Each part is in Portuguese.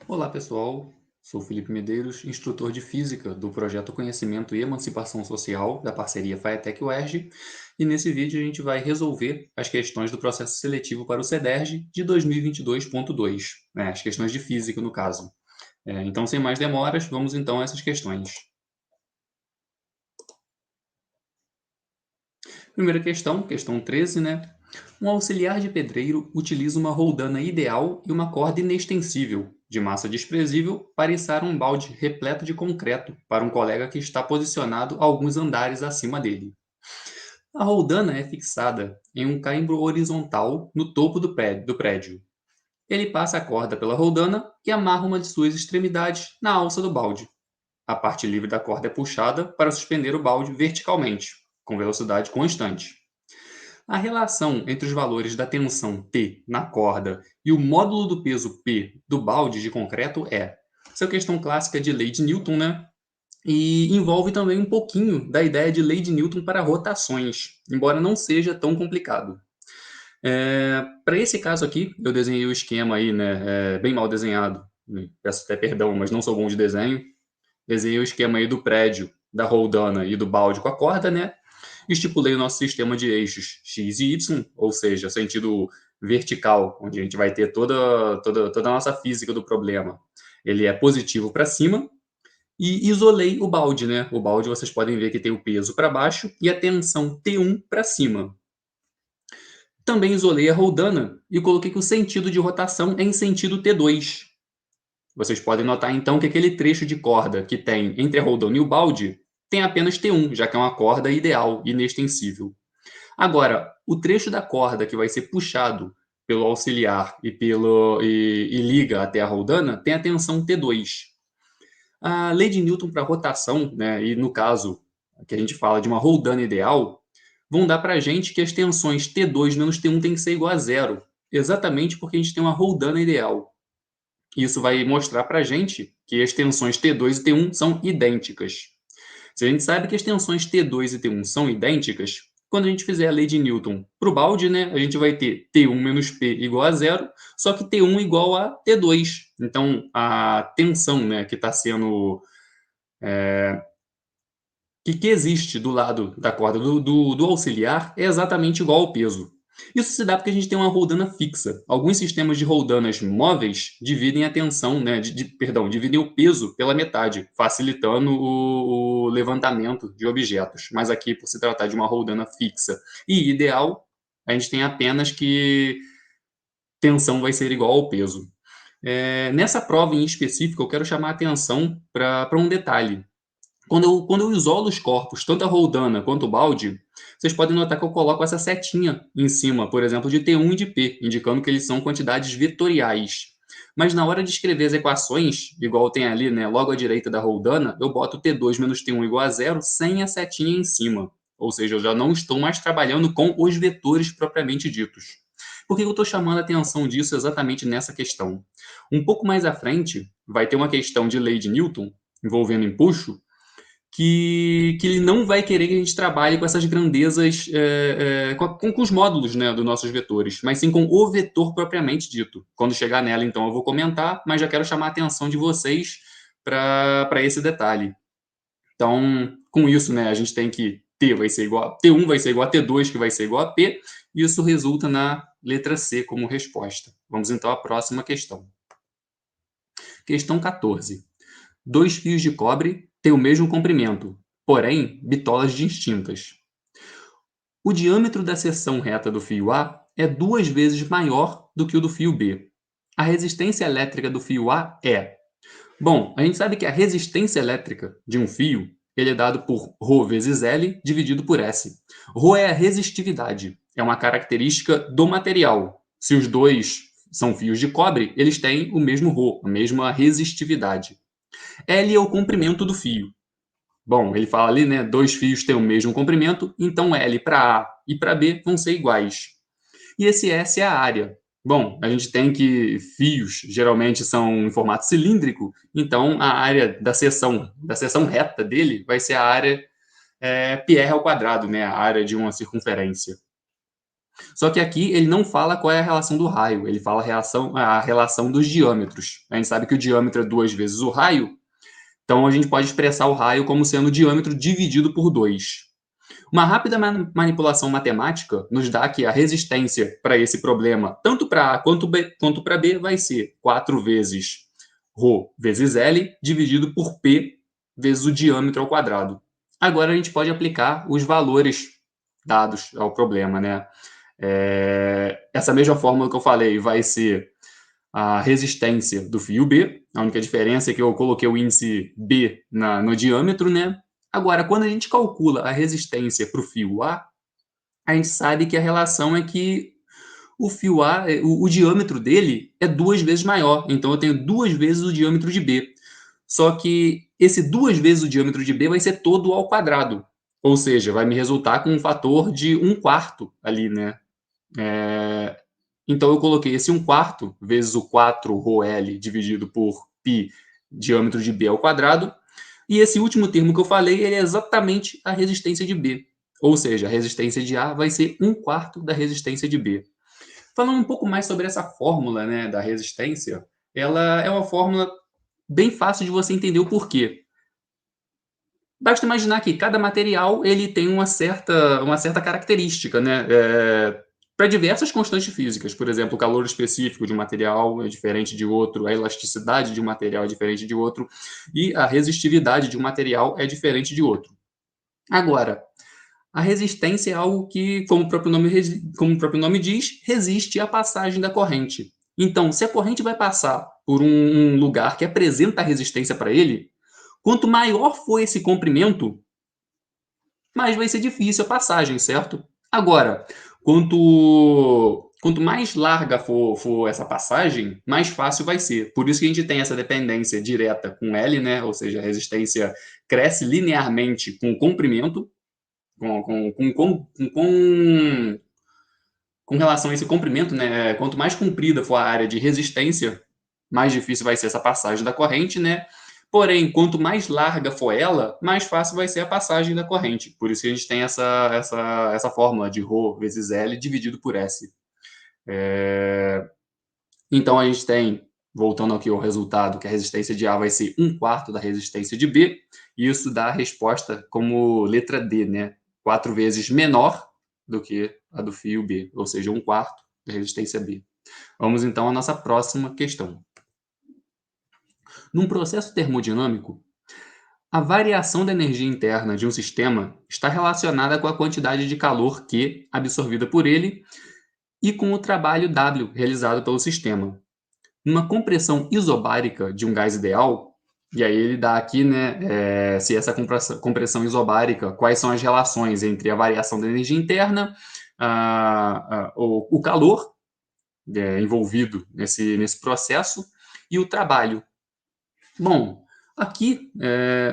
Olá, pessoal. Sou Felipe Medeiros, instrutor de Física do projeto Conhecimento e Emancipação Social da parceria FATEC-UERJ, e nesse vídeo a gente vai resolver as questões do processo seletivo para o CEDERJ de 2022.2, né, as questões de Física, no caso. Então, sem mais demoras, vamos então a essas questões. Primeira questão, questão 13, né? Um auxiliar de pedreiro utiliza uma roldana ideal e uma corda inextensível, de massa desprezível, para içar um balde repleto de concreto para um colega que está posicionado alguns andares acima dele. A roldana é fixada em um caimbro horizontal no topo do prédio. Ele passa a corda pela roldana e amarra uma de suas extremidades na alça do balde. A parte livre da corda é puxada para suspender o balde verticalmente, com velocidade constante. A relação entre os valores da tensão T na corda e o módulo do peso P do balde de concreto é. Essa é uma questão clássica de lei de Newton, né? E envolve também um pouquinho da ideia de lei de Newton para rotações, embora não seja tão complicado. Para esse caso aqui, eu desenhei o esquema aí, né? Bem mal desenhado. Peço até perdão, mas não sou bom de desenho. Desenhei o esquema aí do prédio, da roldana e do balde com a corda, né? Estipulei o nosso sistema de eixos x e y, ou seja, sentido vertical, onde a gente vai ter toda a nossa física do problema. Ele é positivo para cima, e isolei o balde, né? O balde vocês podem ver que tem o peso para baixo e a tensão T1 para cima. Também isolei a roldana e coloquei que o sentido de rotação é em sentido T2. Vocês podem notar então que aquele trecho de corda que tem entre a roldana e o balde tem apenas T1, já que é uma corda ideal, inextensível. Agora, o trecho da corda que vai ser puxado pelo auxiliar e liga até a roldana tem a tensão T2. A lei de Newton para rotação, né, e no caso que a gente fala de uma roldana ideal, vão dar para a gente que as tensões T2 menos T1 tem que ser igual a zero, exatamente porque a gente tem uma roldana ideal. Isso vai mostrar para a gente que as tensões T2 e T1 são idênticas. Se a gente sabe que as tensões T2 e T1 são idênticas, quando a gente fizer a lei de Newton para o balde, né, a gente vai ter T1 menos P igual a zero, só que T1 igual a T2. Então, a tensão, né, que está sendo que existe do lado da corda do auxiliar é exatamente igual ao peso. Isso se dá porque a gente tem uma roldana fixa. Alguns sistemas de roldanas móveis dividem a tensão, né, perdão, dividem o peso pela metade, facilitando o levantamento de objetos. Mas aqui, por se tratar de uma roldana fixa e ideal, a gente tem apenas que tensão vai ser igual ao peso. Nessa prova em específico, eu quero chamar a atenção para um detalhe. Quando eu isolo os corpos, tanto a roldana quanto o balde, vocês podem notar que eu coloco essa setinha em cima, por exemplo, de T1 e de P, indicando que eles são quantidades vetoriais. Mas na hora de escrever as equações, igual tem ali, né, logo à direita da roldana, eu boto T2 menos T1 igual a zero sem a setinha em cima. Ou seja, eu já não estou mais trabalhando com os vetores propriamente ditos. Por que eu estou chamando a atenção disso exatamente nessa questão? Um pouco mais à frente, vai ter uma questão de lei de Newton, envolvendo empuxo, que ele não vai querer que a gente trabalhe com essas grandezas, com os módulos, né, dos nossos vetores, mas sim com o vetor propriamente dito. Quando chegar nela, então, eu vou comentar, mas já quero chamar a atenção de vocês para esse detalhe. Então, com isso, né, a gente tem que T vai ser igual a T1 vai ser igual a T2, que vai ser igual a P, e isso resulta na letra C como resposta. Vamos então à próxima questão. Questão 14. Dois fios de cobre têm o mesmo comprimento, porém bitolas distintas. O diâmetro da seção reta do fio A é duas vezes maior do que o do fio B. A resistência elétrica do fio A é. Bom, a gente sabe que a resistência elétrica de um fio ele é dado por ρ vezes L dividido por S. Ρ é a resistividade, é uma característica do material. Se os dois são fios de cobre, eles têm o mesmo ρ, a mesma resistividade. L é o comprimento do fio. Bom, ele fala ali, né? Dois fios têm o mesmo comprimento, então L para A e para B vão ser iguais. E esse S é a área. Bom, a gente tem que fios geralmente são em formato cilíndrico, então a área da seção reta dele vai ser a área πr ao quadrado, né? A área de uma circunferência. Só que aqui ele não fala qual é a relação do raio, ele fala a relação dos diâmetros. A gente sabe que o diâmetro é 2 vezes o raio, então a gente pode expressar o raio como sendo o diâmetro dividido por 2. Uma rápida manipulação matemática nos dá que a resistência para esse problema, tanto para A quanto para B, vai ser 4 vezes ρ vezes L, dividido por P vezes o diâmetro ao quadrado. Agora a gente pode aplicar os valores dados ao problema, né? Essa mesma fórmula que eu falei vai ser a resistência do fio B. A única diferença é que eu coloquei o índice B no diâmetro, né? Agora, quando a gente calcula a resistência para o fio A gente sabe que a relação é que o fio A, o diâmetro dele é 2 vezes maior. Então, eu tenho 2 vezes o diâmetro de B. Só que esse 2 vezes o diâmetro de B vai ser todo ao quadrado. Ou seja, vai me resultar com um fator de 1/4 ali, né? Então, eu coloquei esse 1/4 vezes o 4ρL dividido por π diâmetro de B ao quadrado. E esse último termo que eu falei, ele é exatamente a resistência de B. Ou seja, a resistência de A vai ser 1/4 da resistência de B. Falando um pouco mais sobre essa fórmula, né, da resistência, ela é uma fórmula bem fácil de você entender o porquê. Basta imaginar que cada material ele tem uma certa característica, né? Para diversas constantes físicas. Por exemplo, o calor específico de um material é diferente de outro, a elasticidade de um material é diferente de outro, e a resistividade de um material é diferente de outro. Agora, a resistência é algo que, como o próprio nome diz, resiste à passagem da corrente. Então, se a corrente vai passar por um lugar que apresenta resistência para ele, quanto maior for esse comprimento, mais vai ser difícil a passagem, certo? Agora, quanto mais larga for essa passagem, mais fácil vai ser. Por isso que a gente tem essa dependência direta com L, né? Ou seja, a resistência cresce linearmente com o comprimento, com relação a esse comprimento, né? Quanto mais comprida for a área de resistência, mais difícil vai ser essa passagem da corrente, né? Porém, quanto mais larga for ela, mais fácil vai ser a passagem da corrente. Por isso que a gente tem essa fórmula de ρ vezes L dividido por S. Então, a gente tem, voltando aqui ao resultado, que a resistência de A vai ser 1/4 da resistência de B, e isso dá a resposta como letra D, né? 4 vezes menor do que a do fio B, ou seja, 1/4 da resistência B. Vamos então à nossa próxima questão. Num processo termodinâmico, a variação da energia interna de um sistema está relacionada com a quantidade de calor Q absorvida por ele e com o trabalho W realizado pelo sistema. Numa compressão isobárica de um gás ideal, e aí ele dá aqui, né, se essa compressão isobárica, quais são as relações entre a variação da energia interna, o calor envolvido nesse processo e o trabalho. Bom, aqui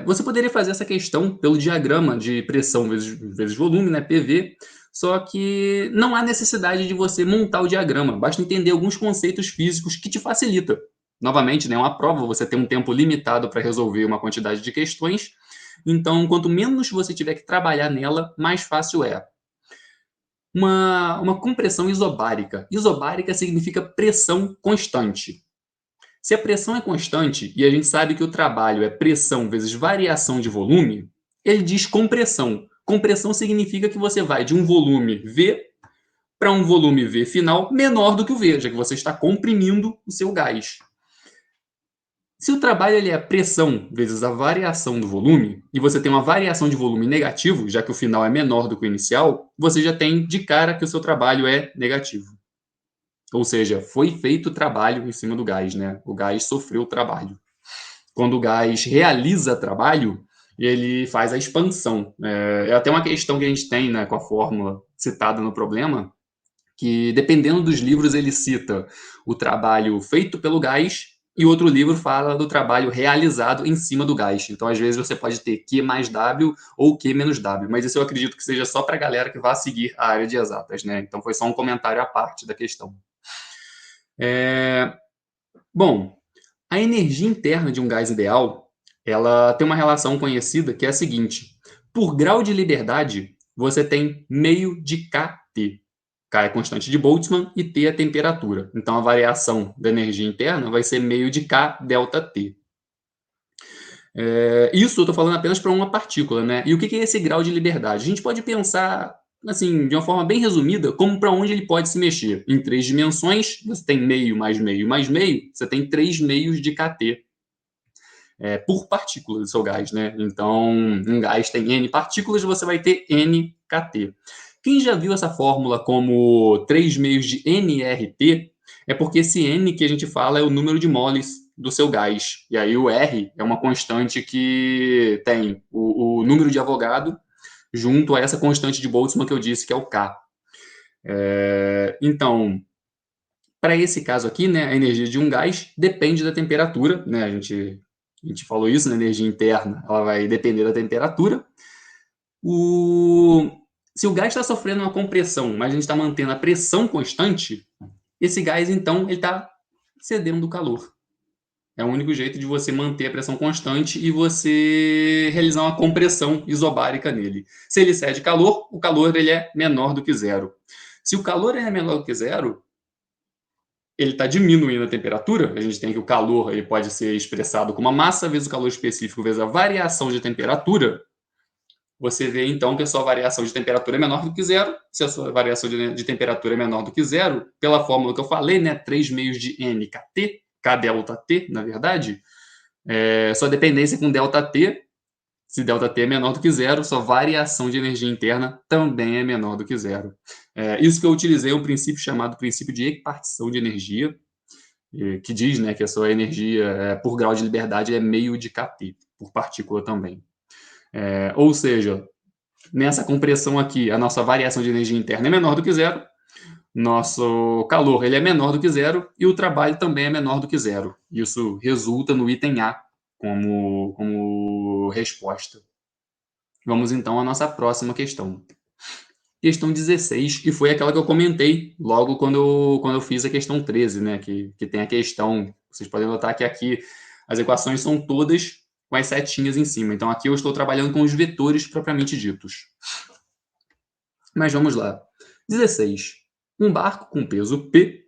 você poderia fazer essa questão pelo diagrama de pressão vezes volume, né, PV, só que não há necessidade de você montar o diagrama, basta entender alguns conceitos físicos que te facilita. Novamente, né, uma prova, você tem um tempo limitado para resolver uma quantidade de questões, então quanto menos você tiver que trabalhar nela, mais fácil é. Uma compressão isobárica. Isobárica significa pressão constante. Se a pressão é constante, e a gente sabe que o trabalho é pressão vezes variação de volume, ele diz compressão. Compressão significa que você vai de um volume V para um volume V final menor do que o V, já que você está comprimindo o seu gás. Se o trabalho ele é pressão vezes a variação do volume, e você tem uma variação de volume negativo, já que o final é menor do que o inicial, você já tem de cara que o seu trabalho é negativo. Ou seja, foi feito trabalho em cima do gás, né? O gás sofreu trabalho. Quando o gás realiza trabalho, ele faz a expansão. É até uma questão que a gente tem, né, com a fórmula citada no problema, que dependendo dos livros ele cita o trabalho feito pelo gás e outro livro fala do trabalho realizado em cima do gás. Então, às vezes, você pode ter Q mais W ou Q menos W, mas isso eu acredito que seja só para a galera que vai seguir a área de exatas, né? Então, foi só um comentário à parte da questão. Bom, a energia interna de um gás ideal, ela tem uma relação conhecida que é a seguinte: por grau de liberdade, você tem meio de kT. K é a constante de Boltzmann e T é a temperatura. Então, a variação da energia interna vai ser meio de K delta T. Isso eu estou falando apenas para uma partícula, né? E o que é esse grau de liberdade? A gente pode pensar, assim, de uma forma bem resumida, como para onde ele pode se mexer. Em 3 dimensões, você tem meio mais meio mais meio, você tem 3 meios de kT por partícula do seu gás, né? Então, um gás tem N partículas, você vai ter N kT. Quem já viu essa fórmula como 3 meios de nRT, é porque esse N que a gente fala é o número de moles do seu gás. E aí o R é uma constante que tem o número de Avogadro junto a essa constante de Boltzmann que eu disse, que é o K. Então, para esse caso aqui, né, a energia de um gás depende da temperatura, né? A gente falou isso, na energia interna, ela vai depender da temperatura. Se o gás está sofrendo uma compressão, mas a gente está mantendo a pressão constante, esse gás, então, ele está cedendo calor. É o único jeito de você manter a pressão constante e você realizar uma compressão isobárica nele. Se ele cede calor, o calor ele é menor do que zero. Se o calor é menor do que zero, ele está diminuindo a temperatura. A gente tem que o calor ele pode ser expressado como a massa vezes o calor específico vezes a variação de temperatura. Você vê, então, que a sua variação de temperatura é menor do que zero. Se a sua variação de temperatura é menor do que zero, pela fórmula que eu falei, né, 3 meios de nKT, K delta T, na verdade, sua dependência com delta T, se delta T é menor do que zero, sua variação de energia interna também é menor do que zero. Isso que eu utilizei é um princípio chamado princípio de equipartição de energia, que diz, né, que a sua energia por grau de liberdade é meio de kT, por partícula também. Ou seja, nessa compressão aqui, a nossa variação de energia interna é menor do que zero, nosso calor ele é menor do que zero e o trabalho também é menor do que zero. Isso resulta no item A como resposta. Vamos então à nossa próxima questão. Questão 16, que foi aquela que eu comentei logo quando eu fiz a questão 13, né? Que tem a questão. Vocês podem notar que aqui as equações são todas com as setinhas em cima. Então aqui eu estou trabalhando com os vetores propriamente ditos. Mas vamos lá. 16. Um barco com peso P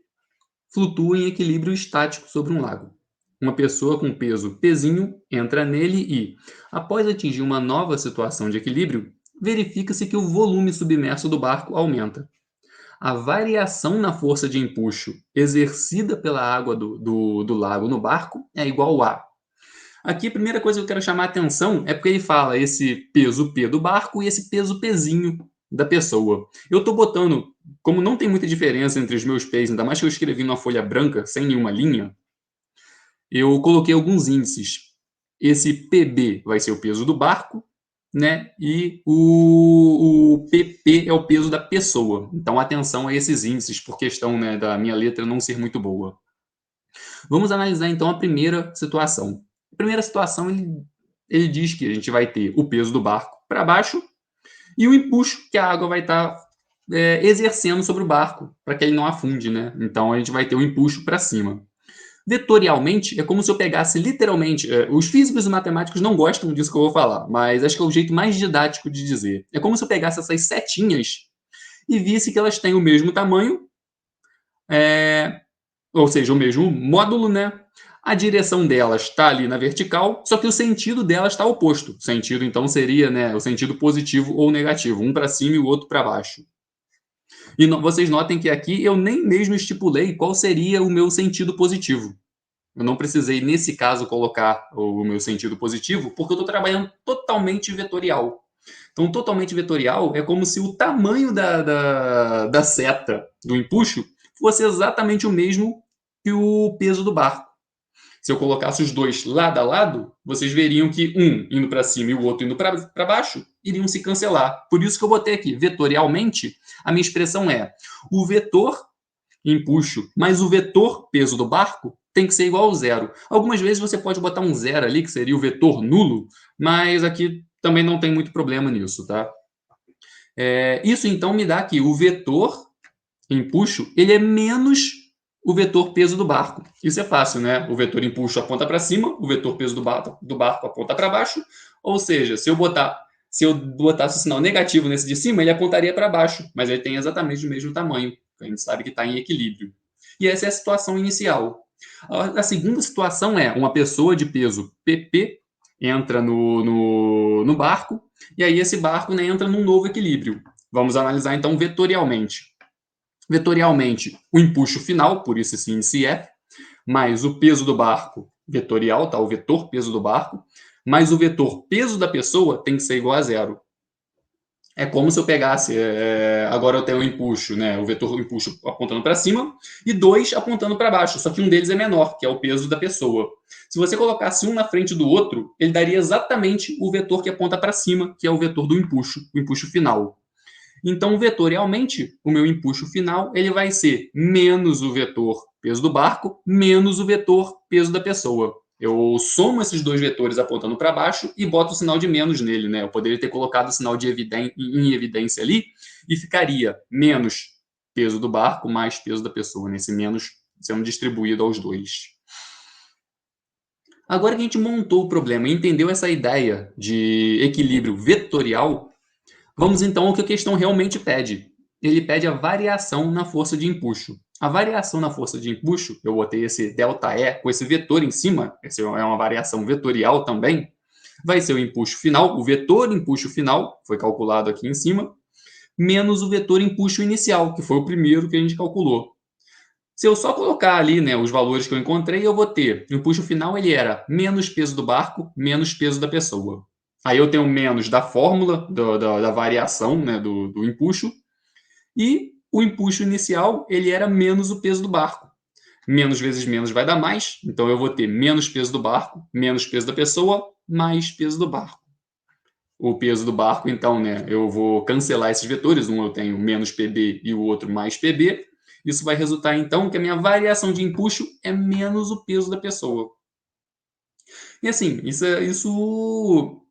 flutua em equilíbrio estático sobre um lago. Uma pessoa com peso Pzinho entra nele e, após atingir uma nova situação de equilíbrio, verifica-se que o volume submerso do barco aumenta. A variação na força de empuxo exercida pela água do lago no barco é igual a. Aqui a primeira coisa que eu quero chamar a atenção é porque ele fala esse peso P do barco e esse peso Pzinho da pessoa. Eu estou botando, como não tem muita diferença entre os meus P's, ainda mais que eu escrevi numa folha branca, sem nenhuma linha, eu coloquei alguns índices. Esse PB vai ser o peso do barco, né? E o PP é o peso da pessoa. Então, atenção a esses índices, por questão, né, da minha letra não ser muito boa. Vamos analisar, então, a primeira situação. A primeira situação, ele diz que a gente vai ter o peso do barco para baixo e o empuxo que a água vai estar exercendo sobre o barco, para que ele não afunde, né? Então, a gente vai ter o empuxo para cima. Vetorialmente, é como se eu pegasse literalmente. Os físicos e matemáticos não gostam disso que eu vou falar, mas acho que é o jeito mais didático de dizer. É como se eu pegasse essas setinhas e visse que elas têm o mesmo tamanho, ou seja, o mesmo módulo, né? A direção delas está ali na vertical, só que o sentido delas está oposto. O sentido, então, seria, né, o sentido positivo ou negativo, um para cima e o outro para baixo. E vocês notem que aqui eu nem mesmo estipulei qual seria o meu sentido positivo. Eu não precisei, nesse caso, colocar o meu sentido positivo, porque eu estou trabalhando totalmente vetorial. Então, totalmente vetorial é como se o tamanho da seta do empuxo fosse exatamente o mesmo que o peso do barco. Se eu colocasse os dois lado a lado, vocês veriam que um indo para cima e o outro indo para baixo iriam se cancelar. Por isso que eu botei aqui, vetorialmente, a minha expressão é o vetor empuxo mais o vetor peso do barco tem que ser igual ao zero. Algumas vezes você pode botar um zero ali, que seria o vetor nulo, mas aqui também não tem muito problema nisso, tá? Isso então me dá aqui o vetor empuxo, ele é menos o vetor peso do barco. Isso é fácil, né? O vetor empuxo aponta para cima, o vetor peso do barco aponta para baixo. Ou seja, se eu botar Se eu botasse o sinal negativo nesse de cima, ele apontaria para baixo, mas ele tem exatamente o mesmo tamanho. A gente sabe que está em equilíbrio. E essa é a situação inicial. A segunda situação é uma pessoa de peso PP entra no barco, e aí esse barco, né, entra num novo equilíbrio. Vamos analisar então vetorialmente. Vetorialmente, o empuxo final, por isso esse índice F, mais o peso do barco vetorial, tá? O vetor peso do barco, mais o vetor peso da pessoa tem que ser igual a zero. É como se eu pegasse, agora eu tenho um empuxo, né? O vetor empuxo apontando para cima e dois apontando para baixo, só que um deles é menor, que é o peso da pessoa. Se você colocasse um na frente do outro, ele daria exatamente o vetor que aponta para cima, que é o vetor do empuxo, o empuxo final. Então, vetorialmente, o meu empuxo final ele vai ser menos o vetor peso do barco, menos o vetor peso da pessoa. Eu somo esses dois vetores apontando para baixo e boto o sinal de menos nele, né? Eu poderia ter colocado o sinal de em evidência ali e ficaria menos peso do barco mais peso da pessoa, nesse menos sendo distribuído aos dois. Agora que a gente montou o problema e entendeu essa ideia de equilíbrio vetorial, vamos então ao que a questão realmente pede. Ele pede a variação na força de empuxo. A variação na força de empuxo, eu botei esse ΔE com esse vetor em cima, essa é uma variação vetorial também, vai ser o empuxo final, o vetor empuxo final, foi calculado aqui em cima, menos o vetor empuxo inicial, que foi o primeiro que a gente calculou. Se eu só colocar ali, né, os valores que eu encontrei, eu vou ter. O empuxo final ele era menos peso do barco, menos peso da pessoa. Aí eu tenho menos da fórmula da variação, né, do empuxo. E o empuxo inicial ele era menos o peso do barco. Menos vezes menos vai dar mais. Então eu vou ter menos peso do barco, menos peso da pessoa, mais peso do barco. O peso do barco, então, né, eu vou cancelar esses vetores. Um eu tenho menos PB e o outro mais PB. Isso vai resultar, então, que a minha variação de empuxo é menos o peso da pessoa. E assim, isso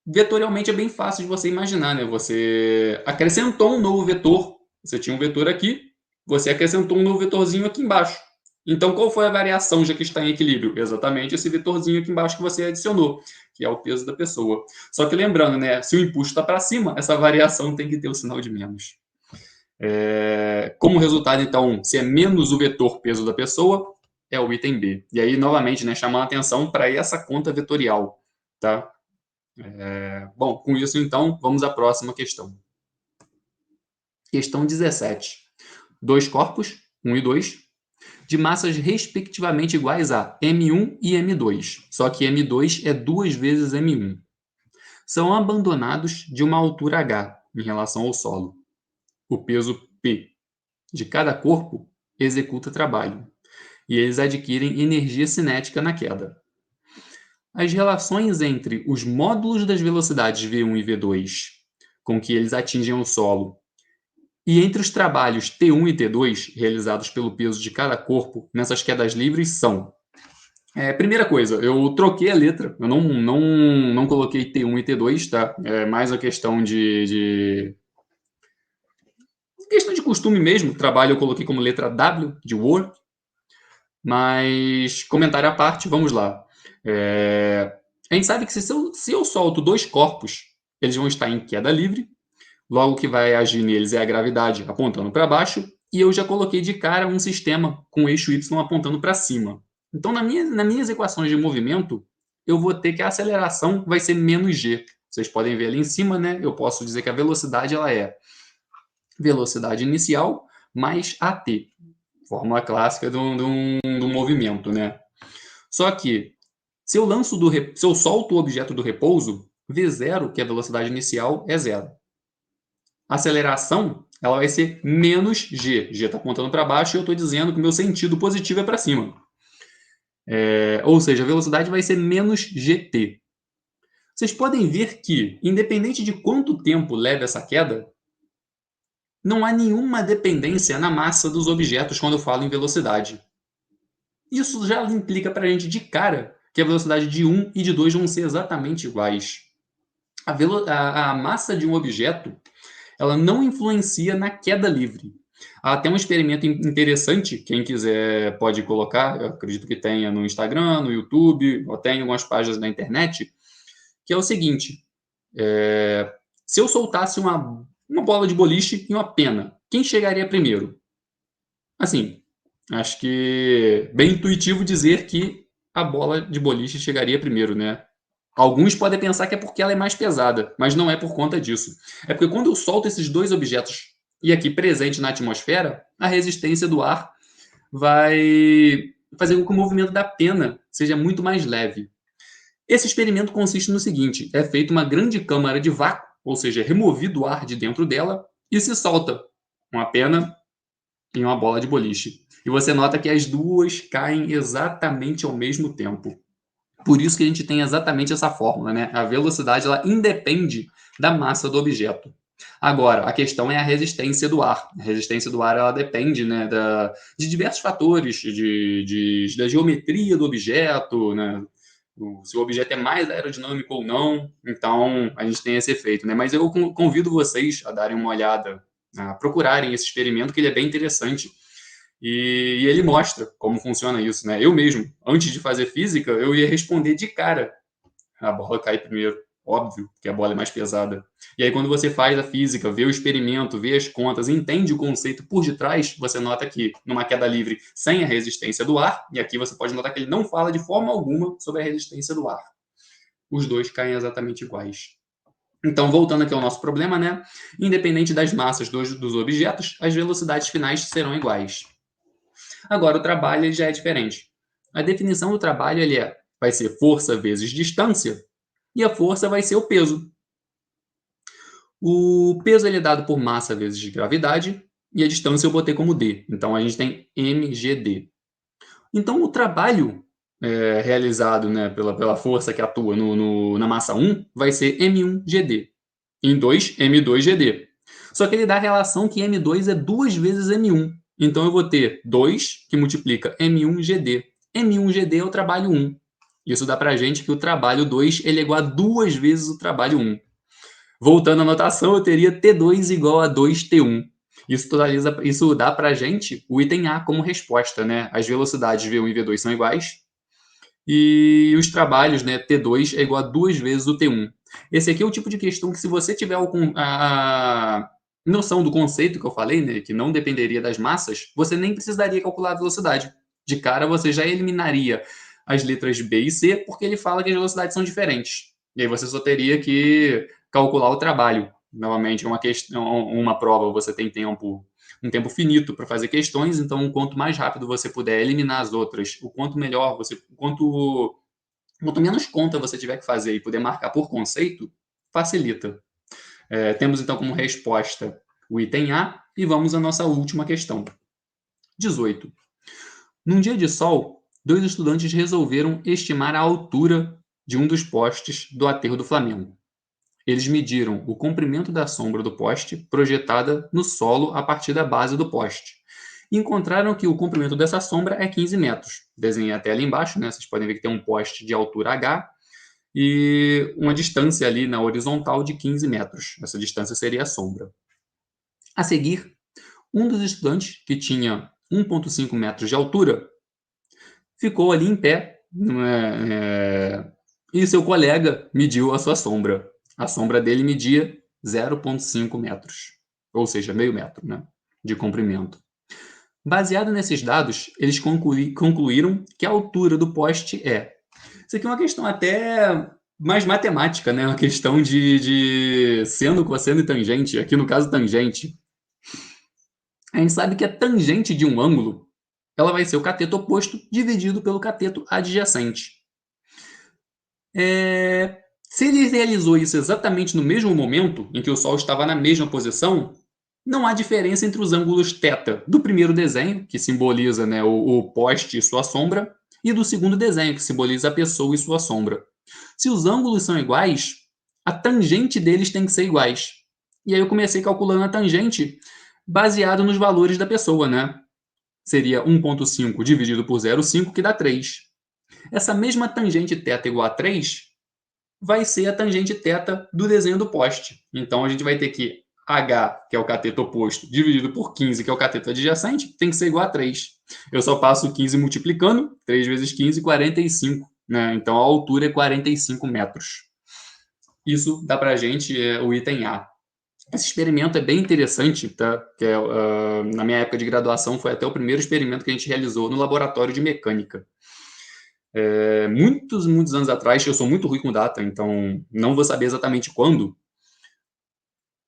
vetorialmente é bem fácil de você imaginar, né? Você acrescentou um novo vetor. Você tinha um vetor aqui, você acrescentou um novo vetorzinho aqui embaixo. Então, qual foi a variação, já que está em equilíbrio? Exatamente esse vetorzinho aqui embaixo que você adicionou, que é o peso da pessoa. Só que lembrando, né? Se o empuxo está para cima, essa variação tem que ter o sinal de menos. Como resultado, então, se é menos o vetor peso da pessoa, é o item B. E aí, novamente, né, chamando a atenção para essa conta vetorial. Tá? Bom, com isso, então, vamos à próxima questão. Questão 17. Dois corpos, 1 e 2, de massas respectivamente iguais a M1 e M2, só que M2 é 2 vezes M1. São abandonados de uma altura h em relação ao solo. O peso P de cada corpo executa trabalho, e eles adquirem energia cinética na queda. As relações entre os módulos das velocidades v1 e v2 com que eles atingem o solo e entre os trabalhos T1 e T2 realizados pelo peso de cada corpo nessas quedas livres são: primeira coisa, eu troquei a letra, eu não coloquei T1 e T2, tá? É mais a questão de costume mesmo. Trabalho eu coloquei como letra W, de work, mas comentário à parte, vamos lá. A gente sabe que se eu solto dois corpos, eles vão estar em queda livre, logo que vai agir neles é a gravidade apontando para baixo, e eu já coloquei de cara um sistema com o eixo Y apontando para cima. Então, nas minhas equações de movimento, eu vou ter que a aceleração vai ser menos g. Vocês podem ver ali em cima, né? Eu posso dizer que a velocidade ela é velocidade inicial mais at, fórmula clássica do movimento, né? Só que se eu solto o objeto do repouso, v0, que é a velocidade inicial, é zero. A aceleração ela vai ser menos g. G está apontando para baixo e eu estou dizendo que o meu sentido positivo é para cima. Ou seja, a velocidade vai ser menos gt. Vocês podem ver que, independente de quanto tempo leva essa queda, não há nenhuma dependência na massa dos objetos quando eu falo em velocidade. Isso já implica para a gente de cara que a velocidade de um e de 2 vão ser exatamente iguais. A massa de um objeto ela não influencia na queda livre. Há até um experimento interessante, quem quiser pode colocar, eu acredito que tenha no Instagram, no YouTube, ou tem em algumas páginas da internet, que é o seguinte: Se eu soltasse uma bola de boliche e uma pena, quem chegaria primeiro? Assim, acho que bem intuitivo dizer que a bola de boliche chegaria primeiro, né? Alguns podem pensar que é porque ela é mais pesada, mas não é por conta disso. É porque quando eu solto esses dois objetos e aqui presente na atmosfera, a resistência do ar vai fazer com que o movimento da pena seja muito mais leve. Esse experimento consiste no seguinte: é feita uma grande câmara de vácuo, ou seja, é removido o ar de dentro dela e se solta uma pena em uma bola de boliche. E você nota que as duas caem exatamente ao mesmo tempo. Por isso que a gente tem exatamente essa fórmula, né? A velocidade ela independe da massa do objeto. Agora, a questão é a resistência do ar. A resistência do ar ela depende, né, de diversos fatores, da geometria do objeto, né? Se o objeto é mais aerodinâmico ou não. Então, a gente tem esse efeito, né? Mas eu convido vocês a darem uma olhada, a procurarem esse experimento, que ele é bem interessante. E ele mostra como funciona isso, né? Eu mesmo, antes de fazer física, eu ia responder de cara. A bola cai primeiro, óbvio, que a bola é mais pesada. E aí, quando você faz a física, vê o experimento, vê as contas, entende o conceito por detrás, você nota que numa queda livre sem a resistência do ar, e aqui você pode notar que ele não fala de forma alguma sobre a resistência do ar. Os dois caem exatamente iguais. Então, voltando aqui ao nosso problema, né? Independente das massas dos objetos, as velocidades finais serão iguais. Agora, o trabalho ele já é diferente. A definição do trabalho vai ser força vezes distância, e a força vai ser o peso. O peso ele é dado por massa vezes gravidade, e a distância eu botei como d. Então, a gente tem mgd. Então, o trabalho realizado, né, pela força que atua na massa 1 vai ser m1gd. Em 2, m2gd. Só que ele dá a relação que m2 é 2 vezes m1. Então eu vou ter 2 que multiplica m1gd. M1gd é o trabalho 1. Isso dá pra gente que o trabalho 2 ele é igual a 2 vezes o trabalho 1. Voltando à notação, eu teria T2 igual a 2T1. Isso dá pra gente o item A como resposta, né? As velocidades V1 e V2 são iguais, e os trabalhos, né, T2 é igual a 2 vezes o T1. Esse aqui é o tipo de questão que, se você tiver a noção do conceito que eu falei, né, que não dependeria das massas, você nem precisaria calcular a velocidade. De cara, você já eliminaria as letras B e C, porque ele fala que as velocidades são diferentes. E aí você só teria que calcular o trabalho. Novamente, uma prova, você tem um tempo finito para fazer questões, então quanto mais rápido você puder eliminar as outras, o quanto melhor quanto menos conta você tiver que fazer e poder marcar por conceito, facilita. Temos então como resposta o item A e vamos à nossa última questão. 18. Num dia de sol, dois estudantes resolveram estimar a altura de um dos postes do aterro do Flamengo. Eles mediram o comprimento da sombra do poste projetada no solo a partir da base do poste. E encontraram que o comprimento dessa sombra é 15 metros. Desenhei até ali embaixo, né? Vocês podem ver que tem um poste de altura H e uma distância ali na horizontal de 15 metros. Essa distância seria a sombra. A seguir, um dos estudantes, que tinha 1,5 metros de altura, ficou ali em pé, e seu colega mediu a sua sombra. A sombra dele media 0,5 metros, ou seja, meio metro, né, de comprimento. Baseado nesses dados, eles concluíram que a altura do poste é... Isso aqui é uma questão até mais matemática, né? Uma questão de seno, cosseno e tangente. Aqui no caso, tangente. A gente sabe que a tangente de um ângulo ela vai ser o cateto oposto dividido pelo cateto adjacente. Se ele realizou isso exatamente no mesmo momento em que o Sol estava na mesma posição, não há diferença entre os ângulos θ do primeiro desenho, que simboliza, né, o poste e sua sombra, e do segundo desenho, que simboliza a pessoa e sua sombra. Se os ângulos são iguais, a tangente deles tem que ser iguais. E aí eu comecei calculando a tangente baseado nos valores da pessoa, né? Seria 1,5 dividido por 0,5, que dá 3. Essa mesma tangente θ igual a 3 vai ser a tangente θ do desenho do poste. Então, a gente vai ter que H, que é o cateto oposto, dividido por 15, que é o cateto adjacente, tem que ser igual a 3. Eu só passo 15 multiplicando, 3 vezes 15, 45. Né? Então, a altura é 45 metros. Isso dá para a gente o item A. Esse experimento é bem interessante, tá? Que na minha época de graduação foi até o primeiro experimento que a gente realizou no laboratório de mecânica. Muitos, muitos anos atrás, eu sou muito ruim com data, então não vou saber exatamente quando,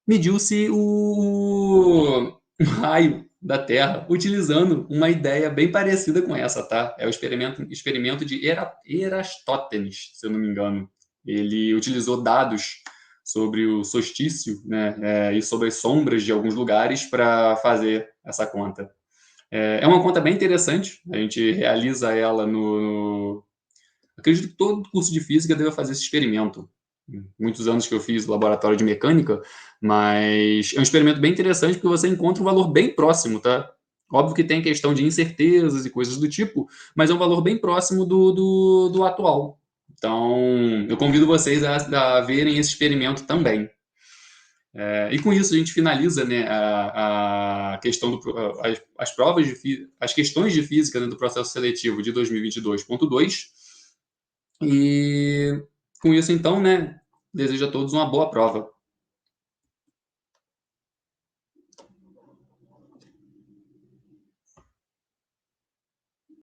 mediu-se o raio da Terra utilizando uma ideia bem parecida com essa, tá? É o experimento de Erastótenes, se eu não me engano. Ele utilizou dados sobre o solstício, né, e sobre as sombras de alguns lugares para fazer essa conta. É uma conta bem interessante, a gente realiza ela no... Acredito que todo curso de física deva fazer esse experimento. Muitos anos que eu fiz laboratório de mecânica, mas é um experimento bem interessante porque você encontra um valor bem próximo, tá? Óbvio que tem questão de incertezas e coisas do tipo, mas é um valor bem próximo do atual. Então, eu convido vocês a verem esse experimento também. E com isso a gente finaliza, né, a questão as provas as questões de física, né, do processo seletivo de 2022.2. E com isso, então, né, desejo a todos uma boa prova.